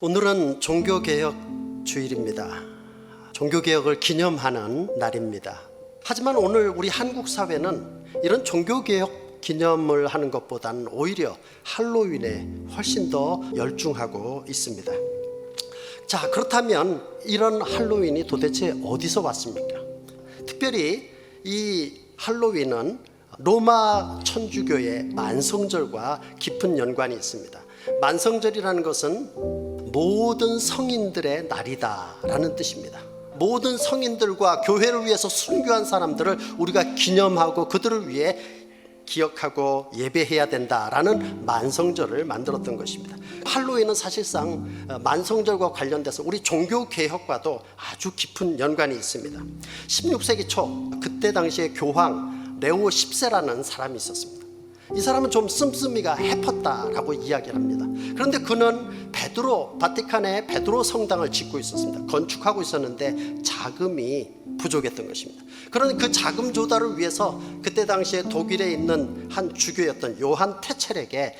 오늘은 종교개혁 주일입니다. 종교개혁을 기념하는 날입니다. 하지만 오늘 우리 한국 사회는 이런 종교개혁 기념을 하는 것보다는 오히려 할로윈에 훨씬 더 열중하고 있습니다. 자, 그렇다면 이런 할로윈이 도대체 어디서 왔습니까? 특별히 이 할로윈은 로마 천주교의 만성절과 깊은 연관이 있습니다. 만성절이라는 것은 모든 성인들의 날이다라는 뜻입니다. 모든 성인들과 교회를 위해서 순교한 사람들을 우리가 기념하고 그들을 위해 기억하고 예배해야 된다라는 만성절을 만들었던 것입니다. 할로윈은 사실상 만성절과 관련돼서 우리 종교개혁과도 아주 깊은 연관이 있습니다. 16세기 초 그때 당시에 교황 레오 10세라는 사람이 있었습니다. 이 사람은 좀 씀씀이가 해펐다라고 이야기를 합니다. 그런데 그는 바티칸에 베드로 성당을 짓고 있었습니다. 건축하고 있었는데 자금이 부족했던 것입니다. 그런데 그 자금 조달을 위해서 그때 당시에 독일에 있는 한 주교였던 요한 테첼에게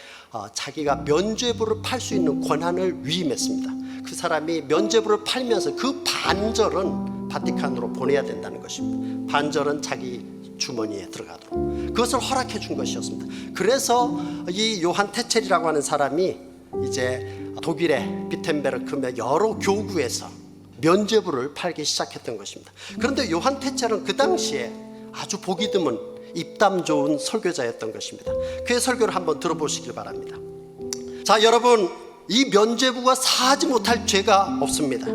자기가 면죄부를 팔 수 있는 권한을 위임했습니다. 그 사람이 면죄부를 팔면서 그 반절은 바티칸으로 보내야 된다는 것입니다. 반절은 자기 주머니에 들어가도록 그것을 허락해 준 것이었습니다. 그래서 이 요한 테첼이라고 하는 사람이 이제 독일의 비텐베르크 여러 교구에서 면죄부를 팔기 시작했던 것입니다. 그런데 요한 테첼은 그 당시에 아주 보기 드문 입담 좋은 설교자였던 것입니다. 그의 설교를 한번 들어보시길 바랍니다. 자, 여러분, 이 면죄부가 사하지 못할 죄가 없습니다.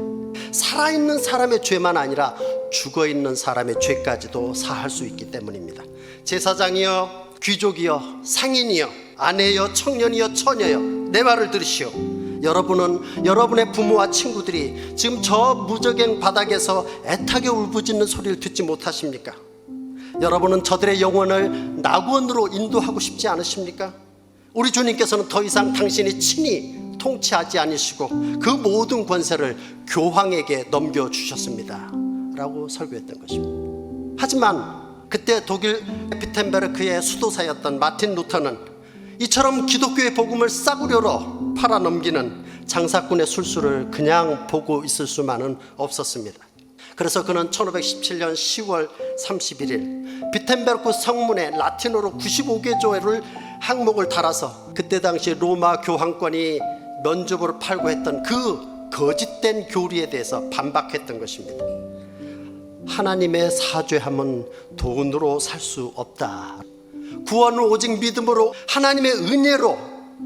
살아있는 사람의 죄만 아니라 죽어있는 사람의 죄까지도 사할 수 있기 때문입니다. 제사장이여, 귀족이여, 상인이여, 아내여, 청년이여, 처녀여, 내 말을 들으시오. 여러분은 여러분의 부모와 친구들이 지금 저 무저갱 바닥에서 애타게 울부짖는 소리를 듣지 못하십니까? 여러분은 저들의 영혼을 낙원으로 인도하고 싶지 않으십니까? 우리 주님께서는 더 이상 당신이 친히 통치하지 않으시고 그 모든 권세를 교황에게 넘겨주셨습니다 라고 설교했던 것입니다. 하지만 그때 독일 비텐베르크의 수도사였던 마틴 루터는 이처럼 기독교의 복음을 싸구려로 팔아넘기는 장사꾼의 술수를 그냥 보고 있을 수만은 없었습니다. 그래서 그는 1517년 10월 31일 비텐베르크 성문에 라틴어로 95개조를 항목을 달아서 그때 당시 로마 교황권이 면죄부를 팔고 했던 그 거짓된 교리에 대해서 반박했던 것입니다. 하나님의 사죄함은 돈으로 살 수 없다. 구원은 오직 믿음으로 하나님의 은혜로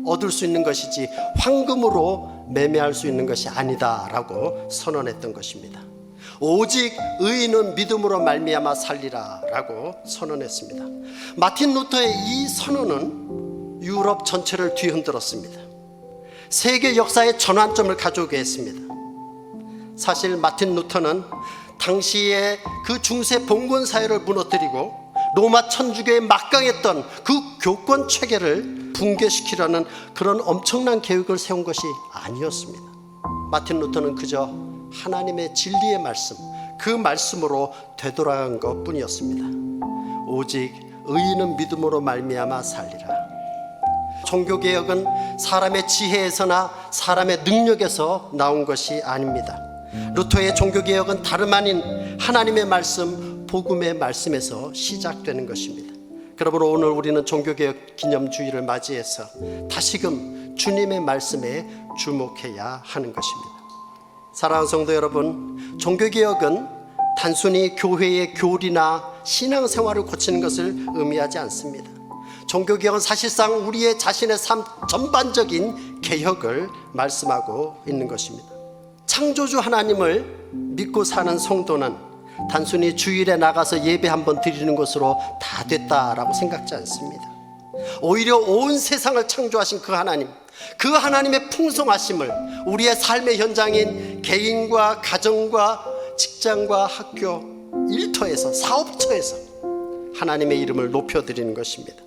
얻을 수 있는 것이지 황금으로 매매할 수 있는 것이 아니다 라고 선언했던 것입니다. 오직 의인은 믿음으로 말미암아 살리라 라고 선언했습니다. 마틴 루터의 이 선언은 유럽 전체를 뒤흔들었습니다. 세계 역사의 전환점을 가져오게 했습니다. 사실 마틴 루터는 당시에 그 중세 봉건 사회를 무너뜨리고 로마 천주교에 막강했던 그 교권 체계를 붕괴시키려는 그런 엄청난 계획을 세운 것이 아니었습니다. 마틴 루터는 그저 하나님의 진리의 말씀, 그 말씀으로 되돌아간 것 뿐이었습니다. 오직 의인은 믿음으로 말미암아 살리라. 종교개혁은 사람의 지혜에서나 사람의 능력에서 나온 것이 아닙니다. 루터의 종교개혁은 다름 아닌 하나님의 말씀, 복음의 말씀에서 시작되는 것입니다. 그러므로 오늘 우리는 종교개혁 기념주의를 맞이해서 다시금 주님의 말씀에 주목해야 하는 것입니다. 사랑하는 성도 여러분, 종교개혁은 단순히 교회의 교리나 신앙생활을 고치는 것을 의미하지 않습니다. 종교개혁은 사실상 우리의 자신의 삶 전반적인 개혁을 말씀하고 있는 것입니다. 창조주 하나님을 믿고 사는 성도는 단순히 주일에 나가서 예배 한번 드리는 것으로 다 됐다라고 생각지 않습니다. 오히려 온 세상을 창조하신 그 하나님, 그 하나님의 풍성하심을 우리의 삶의 현장인 개인과 가정과 직장과 학교, 일터에서, 사업처에서 하나님의 이름을 높여드리는 것입니다.